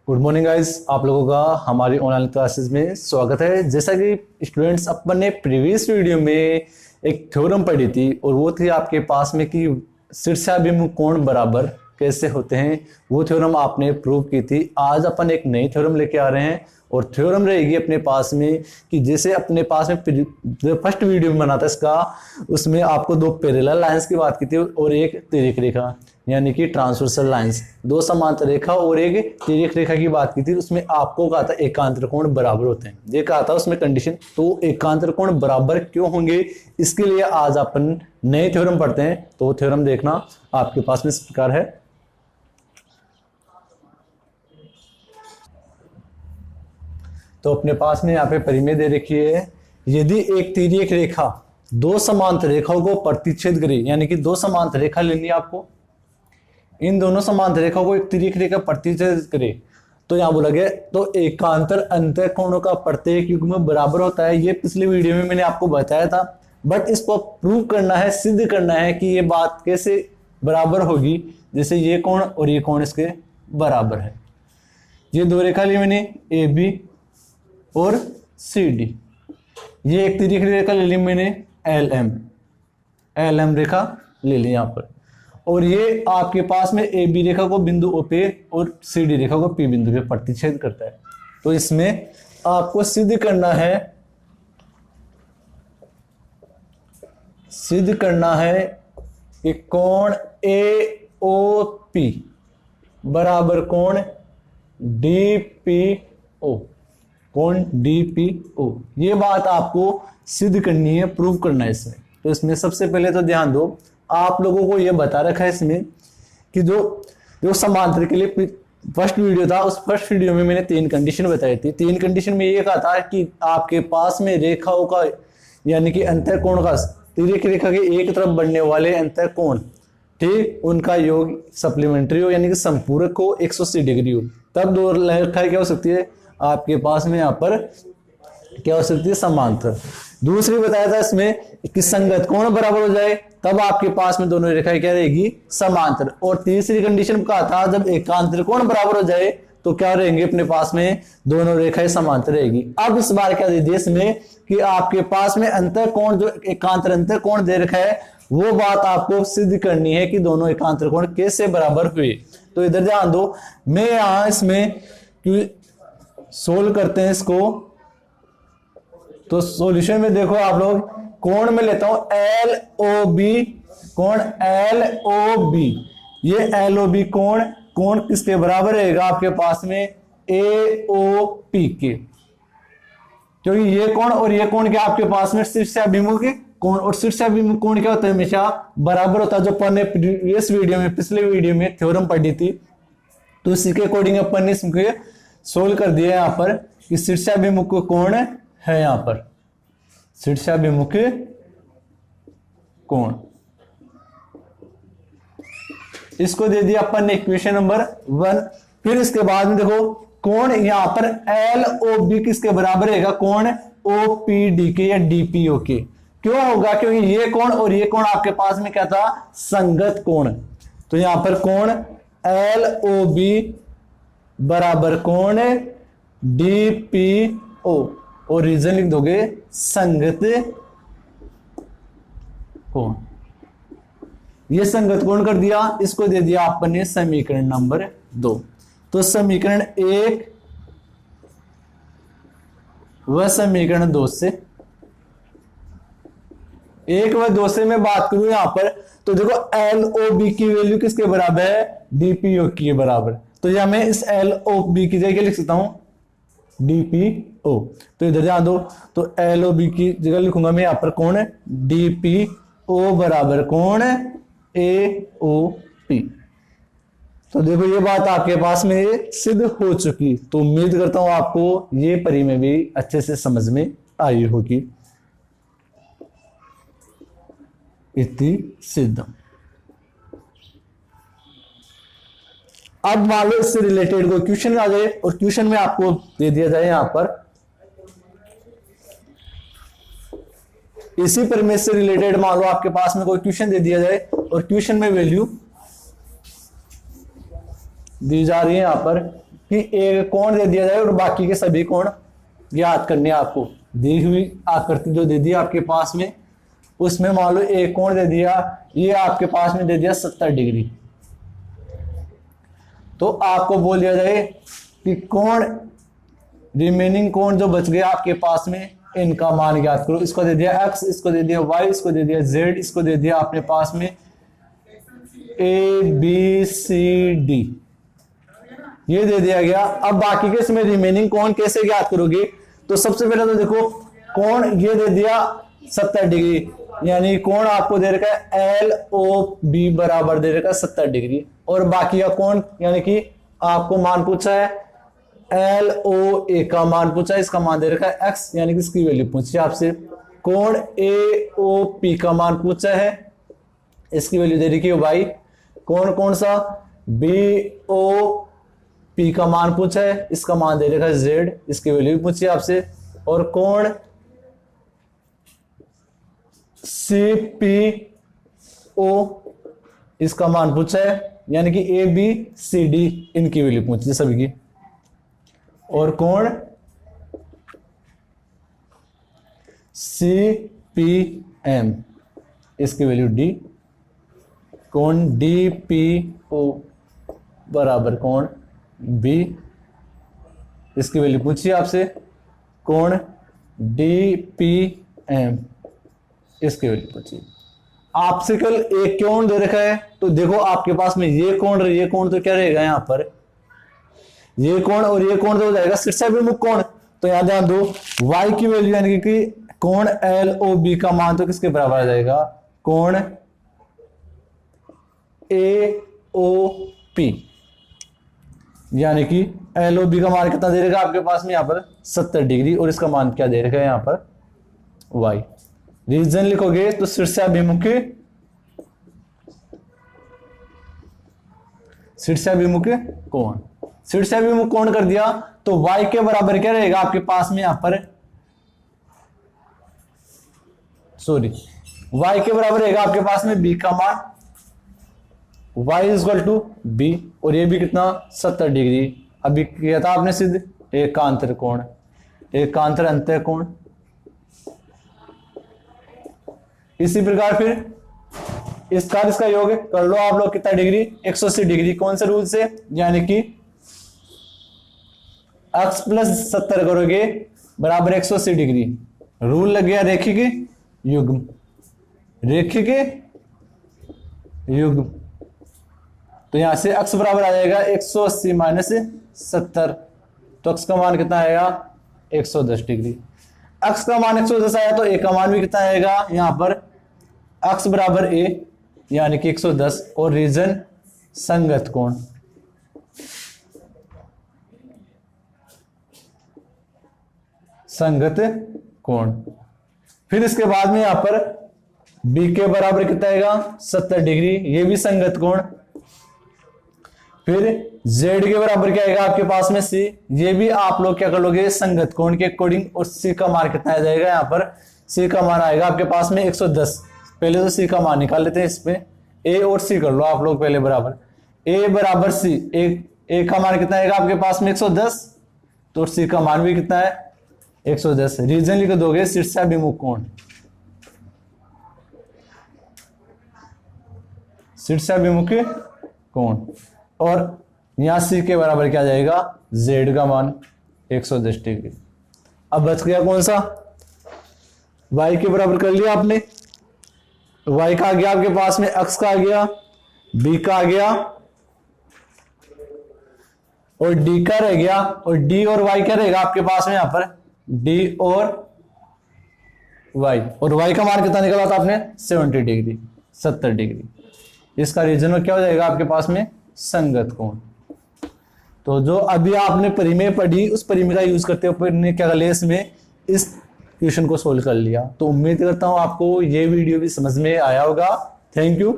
Good morning guys, आप लोगों का हमारी ऑनलाइन क्लासेस में स्वागत है। जैसा कि स्टूडेंट्स, अपन ने प्रीवियस वीडियो में एक थ्योरम पढ़ी थी और वो थी आपके पास में कि शीर्षाभिमुख कोण बराबर कैसे होते हैं। वो थ्योरम आपने प्रूव की थी। आज अपन एक नई थ्योरम लेके आ रहे हैं और थ्योरम रहेगी अपने पास में कि जैसे अपने पास में फर्स्ट वीडियो में बना था इसका, उसमें आपको दो पैरेलल लाइंस की बात की थी और एक तिर्यक रेखा यानी कि ट्रांसवर्सल लाइंस, दो समांतर रेखा और एक तिर्यक रेखा की बात की थी। उसमें आपको कहा था एकांतर कोण बराबर होते हैं, ये कहा था उसमें कंडीशन। तो एकांतर कोण बराबर क्यों होंगे, इसके लिए आज अपन नए थ्योरम पढ़ते हैं। तो वो थ्योरम देखना आपके पास में इस प्रकार है। तो अपने पास में यहाँ पे परिमेय दे रखी है। यदि एक तिर्यक रेखा दो समांतर रेखाओं को प्रतिच्छेद करे, यानी कि दो समांतर रेखा लेनी है आपको, इन दोनों समांतर रेखाओं को एक तिर्यक रेखा प्रतिच्छेद करे, तो यहां बोला गया तो एकांतर अंतःकोणों का प्रत्येक युग्म बराबर होता है। ये पिछले वीडियो में मैंने आपको बताया था, बट इसको प्रूव करना है, सिद्ध करना है कि ये बात कैसे बराबर होगी। जैसे ये कोण और ये कोण इसके बराबर है। ये दो रेखा ली मैंने, ए बी और सी डी। ये एक तिर्यक रेखा ले ली मैंने, एल एम रेखा ले ली यहां पर। और ये आपके पास में ए बी रेखा को बिंदु ओ पे और सी डी रेखा को पी बिंदु पे प्रतिच्छेद करता है। तो इसमें आपको सिद्ध करना है कि कोण ए ओ पी बराबर कोण डी पी ओ, कोण डी पी ओ। ये बात आपको सिद्ध करनी है, प्रूव करना है इसमें। तो इसमें सबसे पहले तो ध्यान दो, आप लोगों को यह बता रखा है इसमें कि जो समांतर के लिए फर्स्ट वीडियो था, उस फर्स्ट वीडियो में मैंने तीन कंडीशन बताई थी। तीन कंडीशन में ये कहा था कि आपके पास में रेखाओं का यानी कि अंतःकोण का, तिर्यक रेखा के एक तरफ बनने वाले अंतःकोण, ठीक, उनका योग सप्लीमेंट्री हो यानी कि संपूरक हो, 180 डिग्री हो, तब दो रेखाएं क्या हो सकती है आपके पास में यहाँ पर क्या हो सकती है, समांतर। दूसरी बताया था इसमें कि संगत कोण बराबर हो जाए, तब आपके पास में दोनों रेखाएं क्या रहेगी, समांतर। और तीसरी कंडीशन कहा था जब एकांतर कोण बराबर हो जाए तो क्या रहेंगे अपने पास में, दोनों रेखाएं समांतर रहेगी। अब इस बार क्या दे दिया इसमें कि आपके पास में अंतःकोण, जो एकांतर अंतःकोण दे रखा है, वो बात आपको सिद्ध करनी है कि दोनों एकांतर कोण कैसे बराबर हुए। तो इधर ध्यान दो, मैं यहां इसमें सोल्व करते हैं इसको। तो सॉल्यूशन में देखो आप लोग, कोण में लेता हूं एल ओ बी, कोण एल ओ बी। ये एल ओ बी कोण किसके बराबर रहेगा आपके पास में, ए ओ पी के। क्योंकि ये कोण और ये कोण क्या आपके पास में शीर्षाभिमुख कोण, और शीर्षाभिमुख कोण क्या होता है, हमेशा बराबर होता है। जो अपन ने प्रीवियस वीडियो में, पिछले वीडियो में थ्योरम पढ़ी थी, तो इसी के अकॉर्डिंग अपन ने इसको सोल्व कर दिया यहाँ पर कि शीर्षाभिमुख कोण है, यहां पर शीर्षाभिमुख कोण, इसको दे दिया अपन ने इक्वेशन नंबर 1। फिर इसके बाद में देखो कोण यहां पर एल ओ बी किसके बराबर रहेगा, कोण ओ पी डी के या डी पी ओ के। क्यों होगा, क्योंकि ये कोण और ये कोण आपके पास में क्या था, संगत कोण। तो यहां पर कोण एल ओ बी बराबर कोण डी पी ओ, और रीजन लिख दोगे संगत कोण। ये संगत कोण कर दिया, इसको दे दिया आपने समीकरण नंबर 2। तो समीकरण 1 व समीकरण 2 से, 1 व 2 से मैं बात करूं यहां पर, तो देखो एल ओ बी की वैल्यू किसके बराबर है, डीपीओ के बराबर। तो यहां मैं इस एल ओ बी की जगह लिख सकता हूं डीपीओ। तो इधर ध्यान दो, तो एल ओ बी की जगह लिखूंगा मैं यहां पर कोण डीपीओ बराबर कोण ए ओ पी। तो देखो ये बात आपके पास में सिद्ध हो चुकी। तो उम्मीद करता हूं आपको ये परिमेय भी अच्छे से समझ में आई होगी। इति सिद्धम। अब मान लो इससे रिलेटेड कोई क्वेश्चन आ जाए और क्वेश्चन में आपको दे दिया जाए यहां पर इसी परिमेय से रिलेटेड, मान लो आपके पास में कोई क्वेश्चन दे दिया जाए और क्वेश्चन में वैल्यू दी जा रही है यहां पर कि एक कोण दे दिया जाए और बाकी के सभी कोण ज्ञात करने आपको। दी हुई आकृति जो दे दी आपके पास में, उसमें मान लो एक कोण दे दिया, ये आपके पास में दे दिया 70 डिग्री। तो आपको बोल दिया जाए कि कोण रिमेनिंग कोण जो बच गया आपके पास में, इनका मान ज्ञात करो। इसको दे दिया x, इसको दे दिया y, इसको दे दिया z, इसको दे दिया आपने पास में a b c d, ये दे दिया गया। अब बाकी के इसमें रिमेनिंग कोण कैसे ज्ञात करोगे? तो सबसे पहले तो देखो कोण ये दे दिया 70 डिग्री, यानी कोण आपको दे रखा है LOB बराबर दे रखा है 70 डिग्री, और बाकी का कोण यानी कि आपको मान पूछा है LOA का मान पूछा है, इसका मान दे रखा है x, यानी कि इसकी वैल्यू पूछी है आपसे। कोण AOP का मान पूछा है, इसकी वैल्यू दे रखी है y। कोण कौन सा? BOP का मान पूछा है, इसका मान दे रखा है z, इसकी वैल्यू भी पूछी है आपसे। और कोण CPO, इसका मान पूछा है, यानी कि ABCD, इनकी वैल्यू पूछी है सभी की। और कोण CPM, इसकी वैल्यू D। कोण DPO बराबर कोण B, इसकी वैल्यू पूछी आपसे। कोण DPM, इसकी वैल्यू पूछी आपसे। कल एक कोण दे रखा है, तो देखो आपके पास में ये कोण तो क्या रहेगा यहाँ पर, ये कोण और ये कोण तो हो जाएगा शीर्षाभिमुख कोण। तो यहां ध्यान दो, y की वैल्यू यानी कि कोण LOB का मान तो किसके बराबर आ जाएगा? कोण AOP, यानी कि LOB का मान कितना दे रहेगा आपके पास में यहाँ पर 70 डिग्री, और इसका मान क्या दे रहेगा यहाँ पर y। रीजन लिखोगे तो शीर्षाभिमुख कोण, शीर्षाभिमुख कोण कर दिया तो y के बराबर क्या रहेगा आपके पास में यहाँ पर, सॉरी y के बराबर रहेगा आपके पास में b का मान, y इक्वल टू b, और ये भी कितना 70 डिग्री। अभी किया था आपने सिद्ध एकांतर कोण, एकांतर अंतः कोण। इसी प्रकार फिर इसका योग कर लो आप लोग, कितना डिग्री? 180 डिग्री। कौन से रूल से? यानी कि x प्लस 70 करोगे बराबर 180 डिग्री। रूल लग गया रेखिक युग्म, रेखिक युग्म। तो यहां से x बराबर आ जाएगा 180 माइनस 70, तो x का मान कितना आएगा? 110 डिग्री। x का मान 110 आया तो a का मान भी कितना आएगा यहां पर? x बराबर a, यानी कि 110। और रीजन संगत कोण, संगत कोण। फिर इसके बाद में यहां पर b के बराबर कितना आएगा? 70 डिग्री, ये भी संगत कोण। फिर z के बराबर क्या आएगा आपके पास में? c, ये भी आप लोग क्या कर लोगे? संगत कोण के अकॉर्डिंग। और c का मान कितना आ जाएगा यहाँ पर? c का मान आएगा आपके पास में 110। पहले तो c का मान निकाल लेते हैं, इसमें a और c कर लो आप लोग पहले बराबर। a बराबर c, a का मान कितना आएगा आपके पास में? 110, तो c का मान भी कितना है? 110। रीजन लिख दोगे शीर्षाभिमुख कोण, शीर्षाभिमुख कोण। और यहां c के बराबर क्या जाएगा? z का मान 110 डिग्री। अब बच गया कौन सा? y के बराबर कर लिया आपने। y का आ गया आपके पास में, x का आ गया, b का आ गया, और d का रह गया। और d और y क्या रहेगा आपके पास में यहाँ पर? d और y। और y का मान कितना निकाला था आपने? 70 डिग्री, 70 डिग्री। इसका रीजन में क्या हो जाएगा आपके पास में? संगत कोण। तो जो अभी आपने परिमेय पढ़ी, उस परिमेय का यूज करते हुए क्या कर इसमें इस क्वेश्चन को सोल्व कर लिया। तो उम्मीद करता हूं आपको ये वीडियो भी समझ में आया होगा। Thank you.